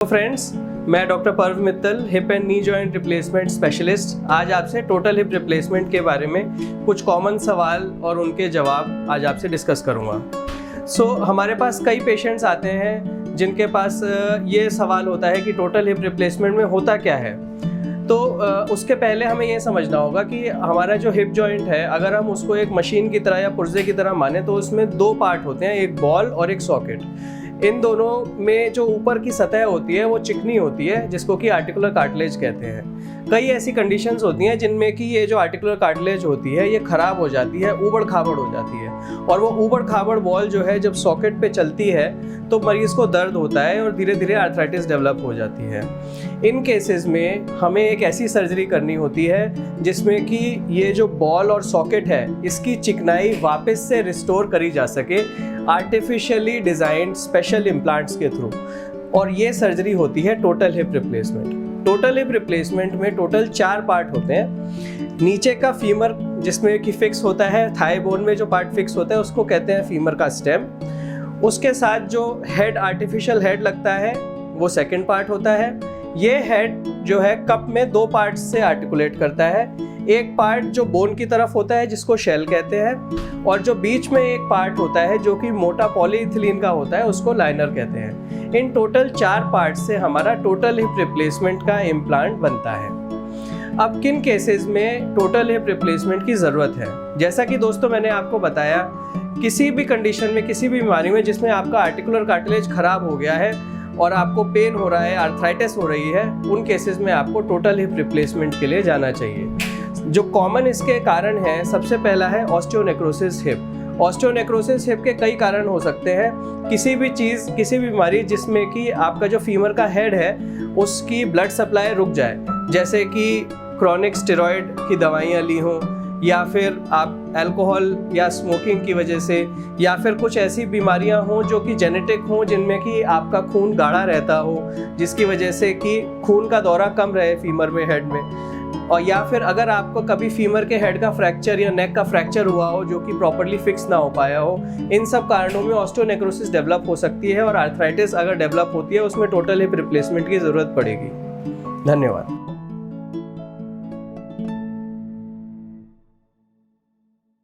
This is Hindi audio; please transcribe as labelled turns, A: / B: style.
A: तो फ्रेंड्स, मैं डॉक्टर पर्व Mittal, hip and knee joint replacement specialist, आज आपसे टोटल हिप रिप्लेसमेंट के बारे में कुछ कॉमन सवाल और उनके जवाब आज आपसे डिस्कस करूंगा। हमारे पास कई पेशेंट्स आते हैं जिनके पास ये सवाल होता है कि टोटल हिप रिप्लेसमेंट में होता क्या है। तो उसके पहले हमें ये समझना होगा कि हमारा जो हिप जॉइंट है, अगर हम उसको एक मशीन की तरह या पुर्जे की तरह माने तो उसमें दो पार्ट होते हैं, एक बॉल और एक सॉकेट। इन दोनों में जो ऊपर की सतह होती है वो चिकनी होती है, जिसको कि आर्टिकुलर कार्टिलेज कहते हैं। कई ऐसी कंडीशंस होती हैं जिनमें कि ये जो आर्टिकुलर कार्टिलेज होती है ये ख़राब हो जाती है, ऊबड़ खाबड़ हो जाती है, और वो ऊबड़ खाबड़ बॉल जो है जब सॉकेट पे चलती है तो मरीज़ को दर्द होता है और धीरे धीरे आर्थराइटिस डेवलप हो जाती है। इन केसेस में हमें एक ऐसी सर्जरी करनी होती है जिसमें कि ये जो बॉल और सॉकेट है इसकी चिकनाई वापस से रिस्टोर करी जा सके आर्टिफिशियली डिज़ाइंड स्पेशल इम्प्लांट्स के थ्रू, और ये सर्जरी होती है total hip replacement. Total hip replacement में टोटल 4 पार्ट होते हैं। नीचे का फीमर जिसमें कि फिक्स होता है, थाई बोन में जो पार्ट फिक्स होता है उसको कहते हैं फीमर का स्टेम। उसके साथ जो हेड, आर्टिफिशियल हेड लगता है वो सेकंड पार्ट होता है। ये हेड जो है कप में 2 पार्ट्स से आर्टिकुलेट करता है। एक पार्ट जो बोन की तरफ होता है जिसको शेल कहते हैं, और जो बीच में एक पार्ट होता है जो कि मोटा पॉलीइथिलीन का होता है उसको लाइनर कहते हैं। इन टोटल 4 पार्ट से हमारा टोटल हिप रिप्लेसमेंट का इम्प्लांट बनता है। अब किन केसेस में टोटल हिप रिप्लेसमेंट की ज़रूरत है? जैसा कि दोस्तों मैंने आपको बताया, किसी भी कंडीशन में, किसी भी बीमारी में जिसमें आपका आर्टिकुलर कार्टिलेज खराब हो गया है और आपको पेन हो रहा है, आर्थराइटिस हो रही है, उन केसेस में आपको टोटल हिप रिप्लेसमेंट के लिए जाना चाहिए। जो कॉमन इसके कारण हैं, सबसे पहला है ऑस्टियोनेक्रोसिस हिप। ऑस्टियोनेक्रोसिस हिप के कई कारण हो सकते हैं। किसी भी चीज़, किसी भी बीमारी जिसमें कि आपका जो फीमर का हेड है उसकी ब्लड सप्लाई रुक जाए, जैसे कि क्रॉनिक स्टेरॉयड की दवाइयाँ ली हों, या फिर आप अल्कोहल या स्मोकिंग की वजह से, या फिर कुछ ऐसी बीमारियां हों जो कि जेनेटिक हों, जिनमें कि आपका खून गाढ़ा रहता हो, जिसकी वजह से कि खून का दौरा कम रहे फीमर में, हेड में, और या फिर अगर आपको कभी फीमर के हेड का फ्रैक्चर या नेक का फ्रैक्चर हुआ हो जो कि प्रॉपर्ली फिक्स ना हो पाया हो, इन सब कारणों में ऑस्टियोनेक्रोसिस डेवलप हो सकती है, और आर्थराइटिस अगर डेवलप होती है उसमें टोटल हिप रिप्लेसमेंट की ज़रूरत पड़ेगी। धन्यवाद।